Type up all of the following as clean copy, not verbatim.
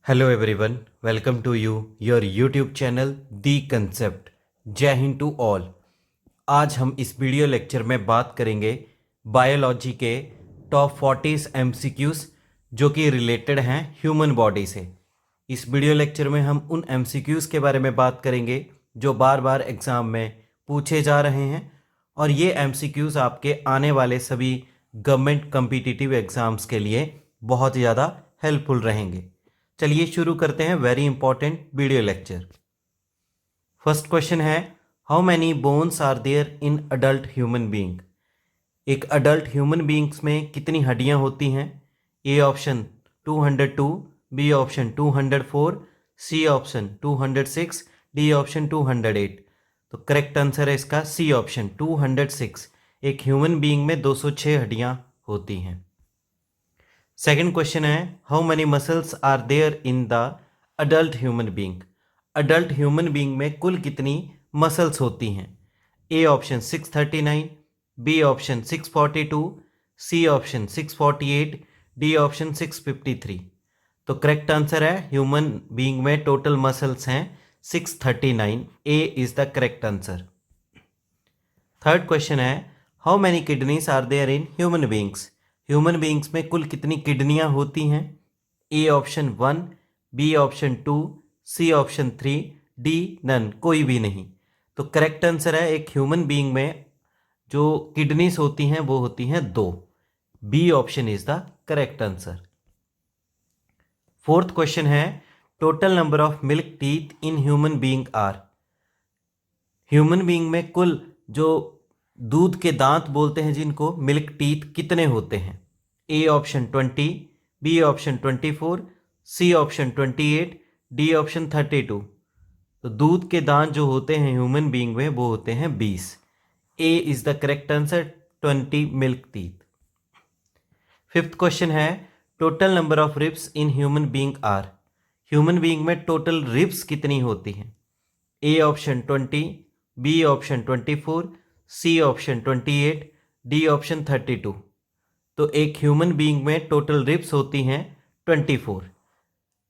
Hello everyone, welcome to your YouTube channel the concept. जय Hind to all. आज हम इस वीडियो लेक्चर में बात करेंगे बायोलॉजी के टॉप 40 एमसीक्यूज जो कि रिलेटेड हैं ह्यूमन बॉडी से। इस वीडियो लेक्चर में हम उन एमसीक्यूज के बारे में बात करेंगे जो बार बार एग्ज़ाम में पूछे जा रहे हैं, और ये एमसीक्यूज आपके आने वाले सभी गवर्नमेंट कम्पिटिटिव एग्ज़ाम्स के लिए बहुत ज़्यादा हेल्पफुल रहेंगे। चलिए शुरू करते हैं very important video lecture. First question है, how many bones are there in adult human being. एक अडल्ट ह्यूमन बीइंग्स में कितनी हड्डियां होती हैं? A option 202, B option 204, C option 206, D option 208। तो करेक्ट आंसर है इसका सी ऑप्शन 206। एक ह्यूमन बीइंग में 206 हड्डियां होती हैं। सेकेंड क्वेश्चन है, how many muscles are there in the adult human being. Adult human being में कुल कितनी मसल्स होती हैं? A option 639, B option 642, C option 648, D option 653। तो करेक्ट आंसर है ह्यूमन बीइंग में टोटल मसल्स हैं 639। A is the correct answer. Third question है, how many kidneys are there in human beings. Human beings में कुल कितनी किडनियां होती हैं? A option 1, B option 2, C option 3, D none, कोई भी नहीं। तो करेक्ट आंसर है एक ह्यूमन बीइंग में जो किडनीज होती हैं वो होती हैं 2। B option is the correct answer. Fourth question है, total number of milk teeth in human being are. Human being में कुल जो दूध के दांत बोलते हैं जिनको, मिल्क टीथ कितने होते हैं? A option 20, B option 24, C option 28, D option 32। तो दूध के दांत जो होते हैं ह्यूमन बीइंग में वो होते हैं 20। A is the correct answer, 20 milk teeth. Fifth question है, total number of ribs in human being are. Human being में टोटल रिब्स कितनी होती हैं? A option 20, B option 24, C option 28, D option 32। तो एक ह्यूमन बीइंग में total ribs होती हैं 24।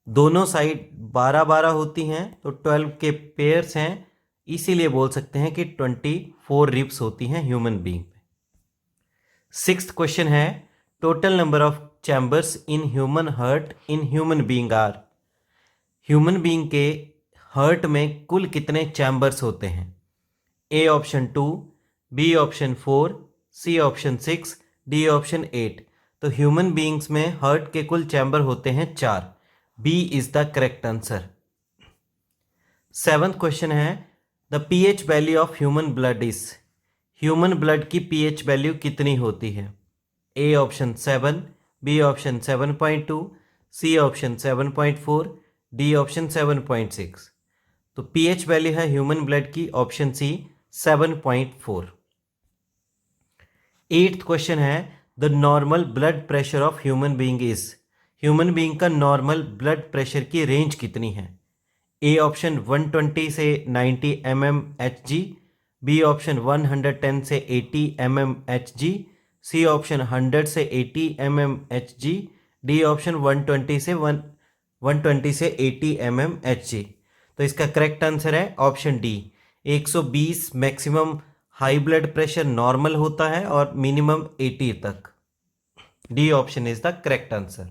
दोनों साइड 12-12 होती हैं, तो 12 के पेयर्स हैं, इसीलिए बोल सकते हैं कि 24 रिब्स होती हैं ह्यूमन बीइंग में। सिक्स्थ क्वेश्चन है, total number of chambers in human heart in human being are. Human being के हार्ट में कुल कितने चैम्बर्स होते हैं? A option 2, B option 4, C option 6, D option 8। तो ह्यूमन बीइंग्स में हार्ट के कुल चैम्बर होते हैं 4। B is the correct answer. Seventh question है, the pH value of human blood is. Human blood की पीएच वैल्यू कितनी होती है? A option 7, B option 7.2, C option 7.4, D option 7.6। तो पीएच वैल्यू है ह्यूमन ब्लड की ऑप्शन सी 7.4। एट्थ क्वेश्चन है, the normal blood pressure of human being is. Human being का normal blood pressure की range कितनी है? ए ऑप्शन 120 से 90 mmHg, B option 110 से 80 mmHg, सी ऑप्शन 100 से 80 mmHg, डी ऑप्शन 120 से 80 mmHg। तो इसका करेक्ट आंसर है option D, 120 maximum high blood pressure normal होता है और मिनिमम 80 तक। D option is the correct answer.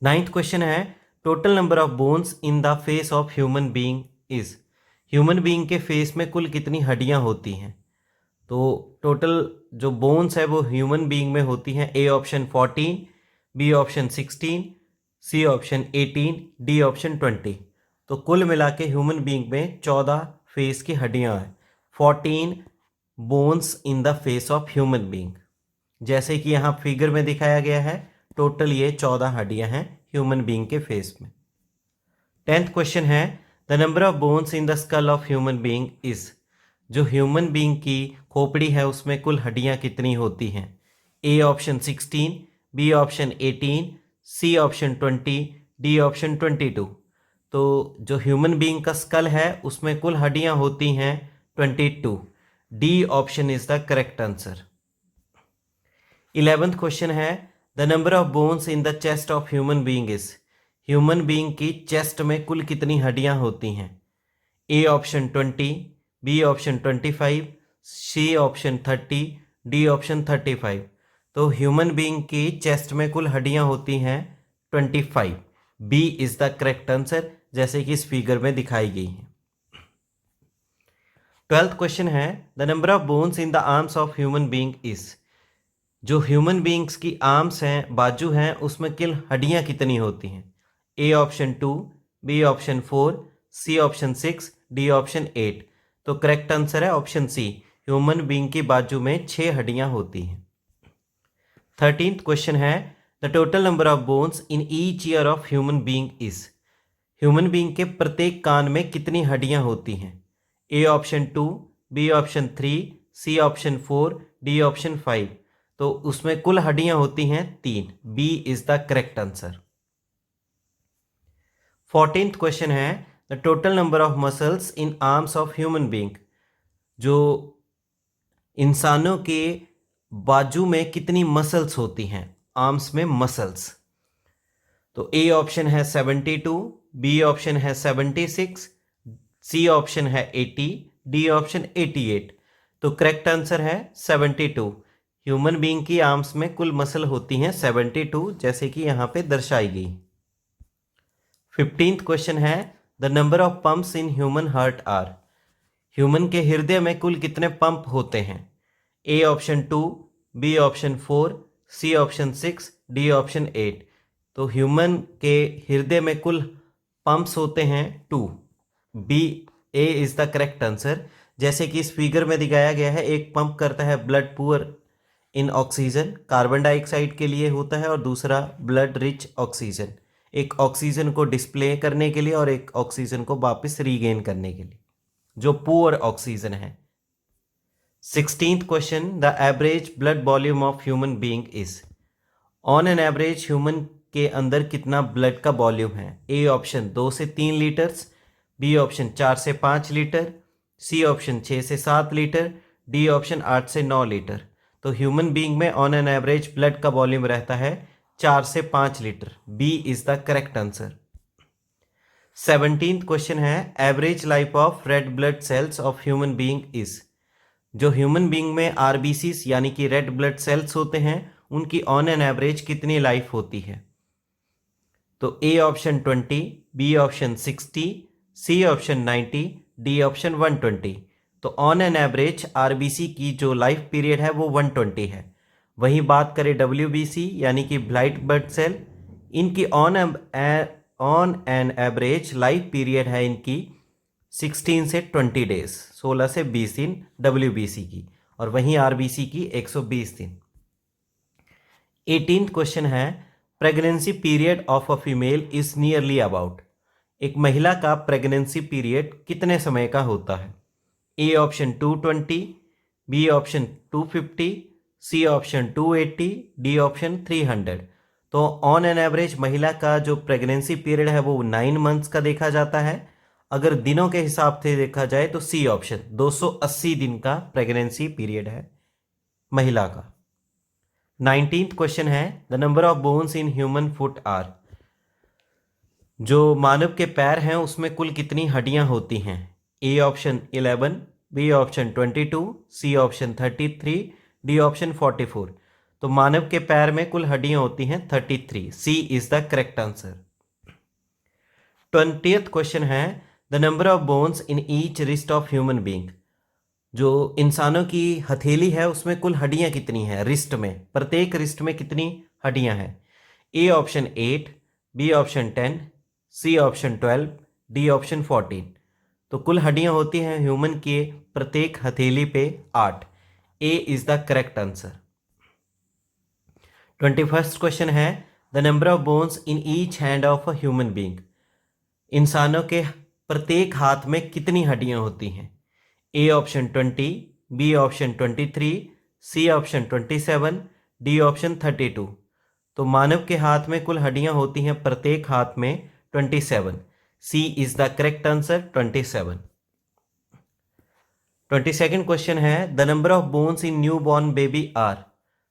Ninth question है, total number of bones in the face of human being is. Human being के face में कुल कितनी हड्डियां होती हैं? तो टोटल जो बोन्स है वो ह्यूमन बीइंग में होती हैं A option 14, B option 16, C option 18, D option 20। तो कुल मिला के ह्यूमन बीइंग में 14 फेस की हड्डियां हैं, 14 bones in the face of human being. जैसे कि यहाँ फिगर में दिखाया गया है, टोटल ये 14 हड्डियां हैं ह्यूमन बीइंग के फेस में। 10th क्वेश्चन है, the number of bones in the skull of human being is. जो ह्यूमन बीइंग की खोपड़ी है उसमें कुल हड्डियां कितनी होती हैं? A option 16, B option 18, C option 20, D option 22। तो जो ह्यूमन बीइंग का स्कल है उसमें कुल हड्डियां होती हैं 22। D option is the correct answer. 11th question है, the number of bones in the chest of human being is. Human being की चेस्ट में कुल कितनी हड्डियां होती हैं? A option 20, B option 25, C option 30, D option 35। तो ह्यूमन बीइंग की चेस्ट में कुल हड्डियां होती हैं 25। B is the correct answer, जैसे कि इस फिगर में दिखाई गई है। 12th क्वेश्चन है, the number of bones in the arms of human being is. जो ह्यूमन बीइंग्स की आर्म्स हैं, बाजू हैं, उसमें कुल हड्डियां कितनी होती हैं? A option 2, B option 4, C option 6, D option 8। तो करेक्ट आंसर है ऑप्शन सी, ह्यूमन बीइंग की बाजू में 6 हड्डियां होती हैं। 13th क्वेश्चन है, the total number of bones in each ear of human being is. Human being के प्रत्येक कान में कितनी हड्डियां होती हैं? A option 2, B option 3, C option 4, D option 5। तो उसमें कुल हड्डियां होती हैं 3। B is the correct answer. 14th question है, the total number of muscles in arms of human being. जो इंसानों के बाजू में कितनी मसल्स होती हैं? आर्म्स में मसल्स। तो ए ऑप्शन है 72, बी ऑप्शन है 76, सी ऑप्शन है 80, डी ऑप्शन 88। तो करेक्ट आंसर है 72। ह्यूमन बीइंग की आर्म्स में कुल मसल होती हैं 72, जैसे कि यहाँ पे दर्शाई गई। 15th क्वेश्चन है, the number of pumps in human heart are. Human के हृदय में कुल कितने पंप होते हैं? A option 2, B option 4, C option 6, D option 8। तो ह्यूमन के हृदय में कुल पंप्स होते हैं 2। B A is the correct answer, जैसे कि इस फिगर में दिखाया गया है। एक पंप करता है blood poor in oxygen, carbon dioxide के लिए होता है, और दूसरा ब्लड रिच ऑक्सीजन, एक ऑक्सीजन को डिस्प्ले करने के लिए और एक ऑक्सीजन को वापस रीगेन करने के लिए, जो पुअर ऑक्सीजन है। 16th question, the average blood volume of human being is. On an average human के अंदर कितना ब्लड का वॉल्यूम है? ए ऑप्शन 2 से 3 लीटर्स, बी ऑप्शन 4 से 5 लीटर, सी ऑप्शन 6 से 7 लीटर, डी ऑप्शन 8 से 9 लीटर। तो ह्यूमन बीइंग में ऑन एन एवरेज ब्लड का वॉल्यूम रहता है 4 से 5 litre. B is the correct answer. 17th question है, average life of red blood cells of human being is. जो ह्यूमन बीइंग में आरबीसीस यानी कि रेड ब्लड सेल्स होते हैं, उनकी ऑन एन एवरेज कितनी लाइफ होती है? तो A option 20, B option 60, C option 90, D option 120। तो ऑन एन एवरेज आरबीसी की जो लाइफ पीरियड है वो 120 है। वहीं बात करें डब्ल्यूबीसी यानी कि व्हाइट ब्लड सेल, इनकी on an average life period है इनकी 16 से 20 डेज, 16 से 20 दिन डब्ल्यूबीसी की, और वहीं आरबीसी की 120 दिन। 18th क्वेश्चन है, pregnancy period of a female is nearly about. एक महिला का प्रेगनेंसी पीरियड कितने समय का होता है? A option 220, B option 250, C option 280, D option 300। तो ऑन एन एवरेज महिला का जो प्रेगनेंसी पीरियड है वो 9 मंथ्स का देखा जाता है। अगर दिनों के हिसाब से देखा जाए तो सी ऑप्शन 280 दिन का प्रेगनेंसी पीरियड है महिला का। 19th क्वेश्चन है, the number of bones in human foot are. जो मानव के पैर हैं उसमें कुल कितनी हड्डियां होती हैं? A option 11, B option 22, C option 33, D option 44। तो मानव के पैर में कुल हड्डियां होती हैं 33। C is the correct answer. 20th question है, the number of bones in each wrist of human being. जो इंसानों की हथेली है उसमें कुल हड्डियां कितनी हैं? रिस्ट में, प्रत्येक रिस्ट में कितनी हड्डियां हैं? A option 8, B option 10, C option 12, D option 14। तो कुल हड्डियां होती हैं ह्यूमन के प्रत्येक हथेली पे 8। A is the correct answer. 21st question है, the number of bones in each hand of a human being. इंसानों के प्रत्येक हाथ में कितनी हड्डियां होती हैं? A option 20, B option 23, C option 27, D option 32। तो मानव के हाथ में कुल हड्डियां होती हैं प्रत्येक हाथ में 27। C is the correct answer, 27। 22nd question है, the number of bones in new born baby are.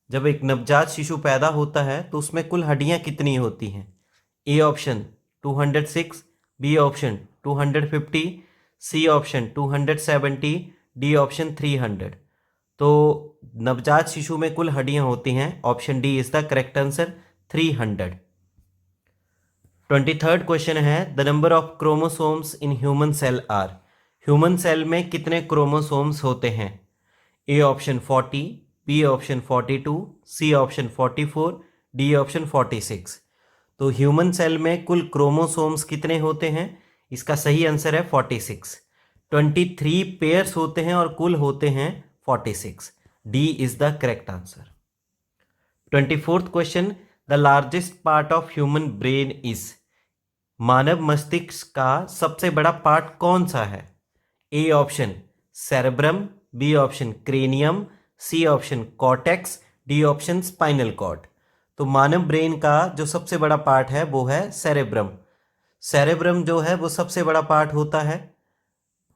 जब एक नवजात शिशु पैदा होता है तो उसमें कुल हड्डियां कितनी होती हैं? A option 206, B option 250, C option 270, D option 300। तो नवजात शिशु में कुल हड्डियां होती हैं, option D is the correct answer, 300। 23rd question है, the number of chromosomes in human cell are. Human cell में कितने क्रोमोसोम्स होते हैं? A option 40, B option 42, C option 44, D option 46। तो ह्यूमन सेल में कुल क्रोमोसोम्स कितने होते हैं? इसका सही आंसर है 46। 23 पेयर्स होते हैं और कुल होते हैं 46। D is the correct answer. 24th question, the largest part of human brain is. मानव मस्तिष्क का सबसे बड़ा पार्ट कौन सा है? A option cerebrum, B option cranium, C option cortex, D option spinal cord. तो मानव ब्रेन का जो सबसे बड़ा पार्ट है वो है सेरेब्रम। सेरेब्रम जो है वो सबसे बड़ा पार्ट होता है।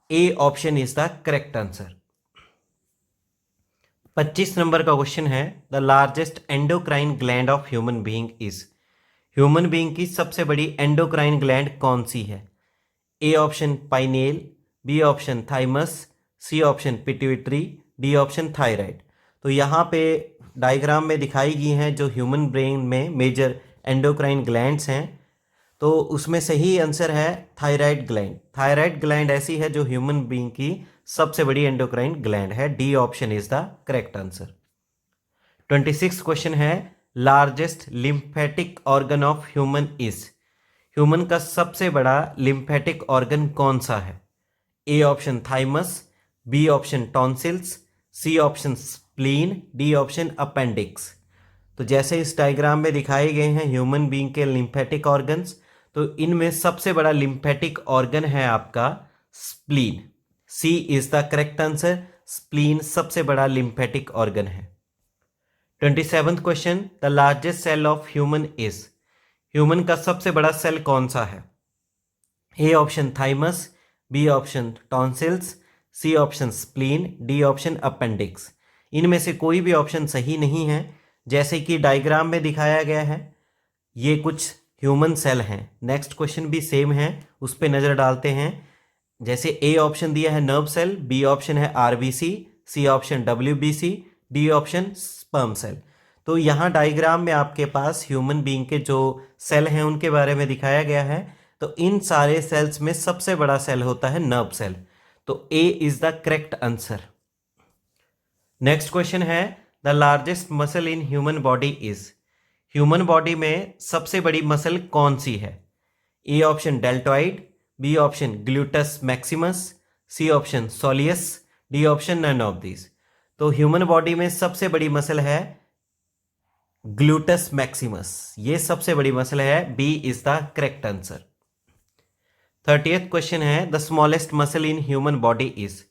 A option is the correct answer. 25 number का क्वेश्चन है, the largest endocrine gland of human being is. Human being की सबसे बड़ी एंडोक्राइन ग्लैंड कौन सी है? A option pineal, B option thymus, C option pituitary, D option thyroid. तो यहाँ पे डायग्राम में दिखाई गई हैं जो ह्यूमन ब्रेन में मेजर एंडोक्राइन ग्लैंड्स हैं, तो उसमें सही आंसर है थायराइड ग्लैंड। थायराइड ग्लैंड ऐसी है जो ह्यूमन बीइंग की सबसे बड़ी एंडोक्राइन ग्लैंड है। D option is the correct answer. 26 question है, largest lymphatic organ of human is. Human का सबसे बड़ा लिम्फेटिक ऑर्गन कौन सा है? A option thymus, B option tonsils, C option spleen, D option appendix. तो जैसे इस डायग्राम में दिखाए गए हैं ह्यूमन बीइंग के लिम्फेटिक ऑर्गन्स, तो इनमें सबसे बड़ा लिम्फेटिक ऑर्गन है आपका spleen. C is the correct answer, spleen सबसे बड़ा लिम्फेटिक ऑर्गन है। 27th question, the largest cell of human is. Human का सबसे बड़ा सेल कौन सा है? A option thymus, B option tonsils, C option spleen, D option appendix. इनमें से कोई भी ऑप्शन सही नहीं है। जैसे कि डायग्राम में दिखाया गया है, ये कुछ ह्यूमन सेल हैं। नेक्स्ट क्वेश्चन भी सेम है, उस पर नज़र डालते हैं। जैसे ए ऑप्शन दिया है नर्व सेल, बी ऑप्शन है RBC, C option WBC, D option sperm cell. तो यहाँ डायग्राम में आपके पास ह्यूमन बीइंग के जो सेल हैं उनके बारे में दिखाया गया है। तो इन सारे सेल्स में सबसे बड़ा सेल होता है नर्व सेल। तो A is the correct answer. Next question है, the largest muscle in human body is. Human body में सबसे बड़ी मसल कौन सी है? A option deltoid, B option gluteus maximus, C option soleus, D option none of this. तो human body में सबसे बड़ी मसल है ग्लूटस मैक्सिमस, ये सबसे बड़ी मसल है। B is the correct answer. 30th question है, the smallest muscle in human body is.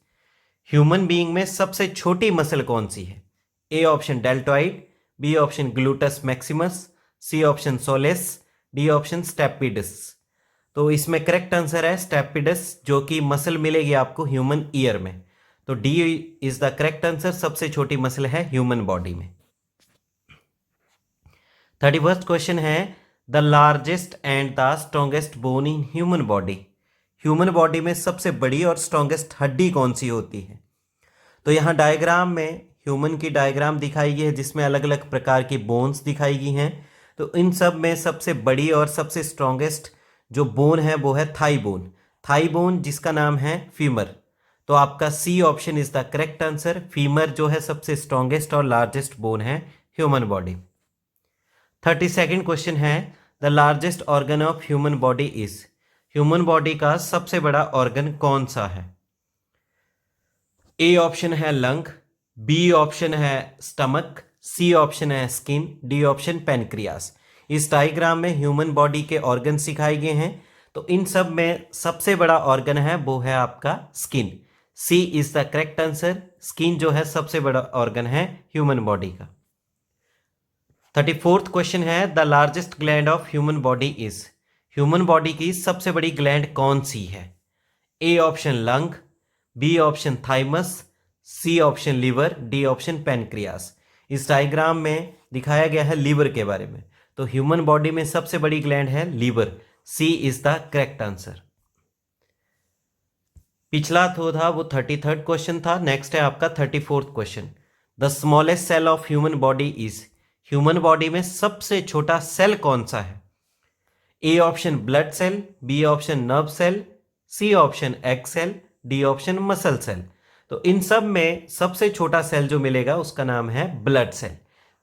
Human being में सबसे छोटी मसल कौन सी है? A option deltoid, B option gluteus maximus, C option soleus, D option stapedius. तो इसमें करेक्ट आंसर है स्टेपिडस, जो कि मसल मिलेगी आपको ह्यूमन ईयर में। तो D is the correct answer, सबसे छोटी मसल है ह्यूमन बॉडी में। 31st क्वेश्चन है, the largest and the strongest bone in human body. Human body में सबसे बड़ी और स्ट्रॉन्गेस्ट हड्डी कौन सी होती है? तो यहाँ डायग्राम में ह्यूमन की डायग्राम दिखाई गई है जिसमें अलग अलग प्रकार की बोन्स दिखाई गई हैं। तो इन सब में सबसे बड़ी और सबसे स्ट्रॉन्गेस्ट जो बोन है वो है थाई बोन। थाई बोन जिसका नाम है फीमर। तो आपका C option is the correct answer. Femur जो है सबसे स्ट्रॉन्गेस्ट और लार्जेस्ट बोन है ह्यूमन बॉडी। 32nd क्वेश्चन है, the largest organ of human body is. Human body का सबसे बड़ा ऑर्गन कौन सा है? ए ऑप्शन है लंग, बी ऑप्शन है स्टमक, सी ऑप्शन है स्किन, डी ऑप्शन पैनक्रियास। इस डायग्राम में ह्यूमन बॉडी के ऑर्गन सिखाए गए हैं। तो इन सब में सबसे बड़ा ऑर्गन है वो है आपका skin. C is the correct answer. Skin जो है सबसे बड़ा ऑर्गन है ह्यूमन बॉडी का। 34th क्वेश्चन है, the largest gland of human body is. Human body की सबसे बड़ी ग्लैंड कौन सी है? A option lung, B option thymus, C option liver, D option pancreas. इस डायग्राम में दिखाया गया है लीवर के बारे में। तो ह्यूमन बॉडी में सबसे बड़ी ग्लैंड है liver. C is the correct answer. पिछला तो था वो 33rd क्वेश्चन था। नेक्स्ट है आपका 34th question. The smallest cell of human body is, human body में सबसे छोटा सेल कौन सा है? A option blood cell, B option nerve cell, C option egg cell, D option muscle cell. तो इन सब में सबसे छोटा सेल जो मिलेगा उसका नाम है ब्लड सेल।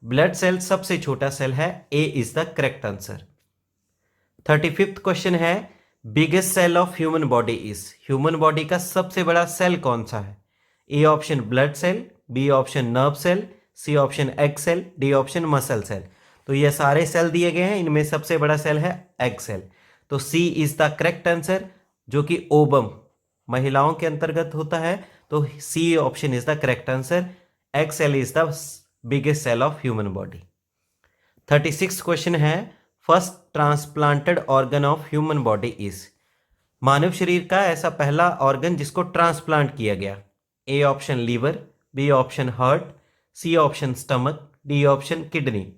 ब्लड सेल सबसे छोटा सेल है। A is the correct answer. 35th question है biggest cell of human body is, human body का सबसे बड़ा सेल कौन सा है? A option blood cell, B option nerve cell, C option egg cell, D option muscle cell. तो ये सारे सेल दिए गए हैं, इनमें सबसे बड़ा सेल है एग सेल। तो C is the correct answer, जो कि ओवम महिलाओं के अंतर्गत होता है। तो C option is the correct answer. Egg cell is the biggest cell of human body. 36 question है first transplanted organ of human body is, मानव शरीर का ऐसा पहला ऑर्गन जिसको ट्रांसप्लांट किया गया। A option liver, B option heart, C option stomach, D option kidney.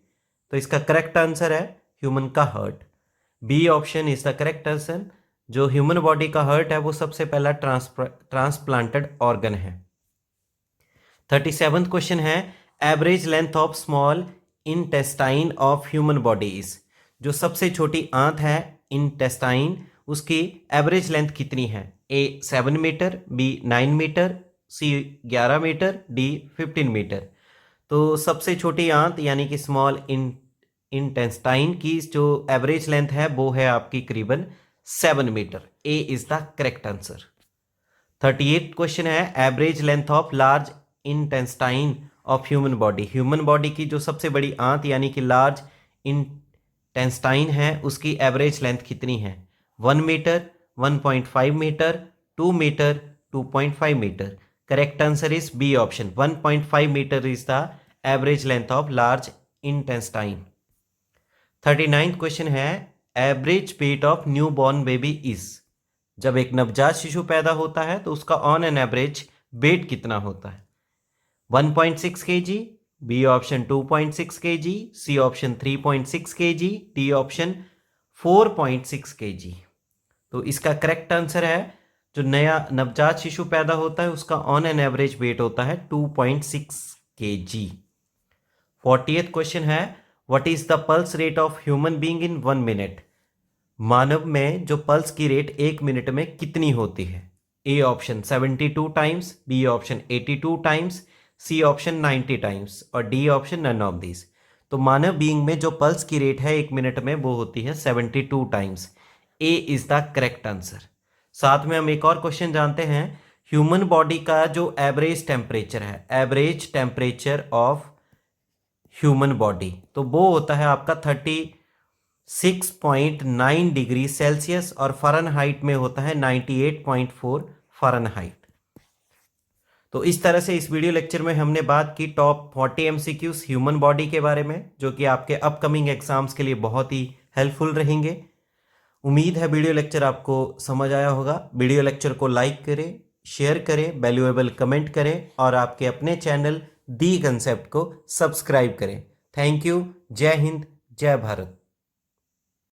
तो इसका करेक्ट आंसर है ह्यूमन का heart. B option is the correct answer. जो ह्यूमन बॉडी का हार्ट है वो सबसे पहला ट्रांसप्लांटेड ऑर्गन है। 37th क्वेश्चन है average length of small intestine of human body is, जो सबसे छोटी आंत है इंटेस्टाइन, उसकी एवरेज लेंथ कितनी है? ए 7 मीटर, बी 9 मीटर, सी 11 मीटर, डी 15 मीटर। तो सबसे छोटी आंत यानी कि स्मॉल इंटेस्टाइन की जो एवरेज लेंथ है वो है आपकी करीबन 7 metre. A is the correct answer. 38th question है average length of large intestine of human body, human body की जो सबसे बड़ी आंत यानी कि लार्ज इंटेस्टाइन है उसकी एवरेज लेंथ कितनी है? 1 metre, 1.5 metre, 2 metre, 2.5 metre. Correct answer is B option, 1.5 metre is the average length of large intestine. 39th question है average weight of new born baby is, जब एक नवजात शिशु पैदा होता है तो उसका ऑन एन एवरेज वेट कितना होता है? 1.6 kg, B option 2.6 kg, C option 3.6 kg, D option 4.6 kg। तो इसका करेक्ट आंसर है जो नया नवजात शिशु पैदा होता है उसका ऑन एन एवरेज वेट होता है 2.6 kg। 40th क्वेश्चन है what is the pulse rate of human being in 1 minute, मानव में जो पल्स की रेट 1 मिनट में कितनी होती है? A option 72 times, B option 82 times, C option 90 times और D option none of this. तो मानव बीइंग में जो पल्स की रेट है 1 मिनट में वो होती है 72 times. A is the correct answer. साथ में हम एक और क्वेश्चन जानते हैं ह्यूमन बॉडी का जो एवरेज टेम्परेचर है, average temperature of human body, तो वो होता है आपका 36.9 डिग्री सेल्सियस और फ़ारेनहाइट में होता है 98.4 फ़ारेनहाइट। तो इस तरह से इस वीडियो लेक्चर में हमने बात की टॉप 40 MCQs ह्यूमन बॉडी के बारे में, जो कि आपके अपकमिंग एग्जाम्स के लिए बहुत ही हेल्पफुल रहेंगे। उम्मीद है वीडियो लेक्चर आपको समझ आया होगा। वीडियो लेक्चर को लाइक करें, शेयर करें, वैल्यूएबल कमेंट करें और आपके अपने चैनल दी कंसेप्ट को सब्सक्राइब करें। Thank you. जय हिंद, जय भारत।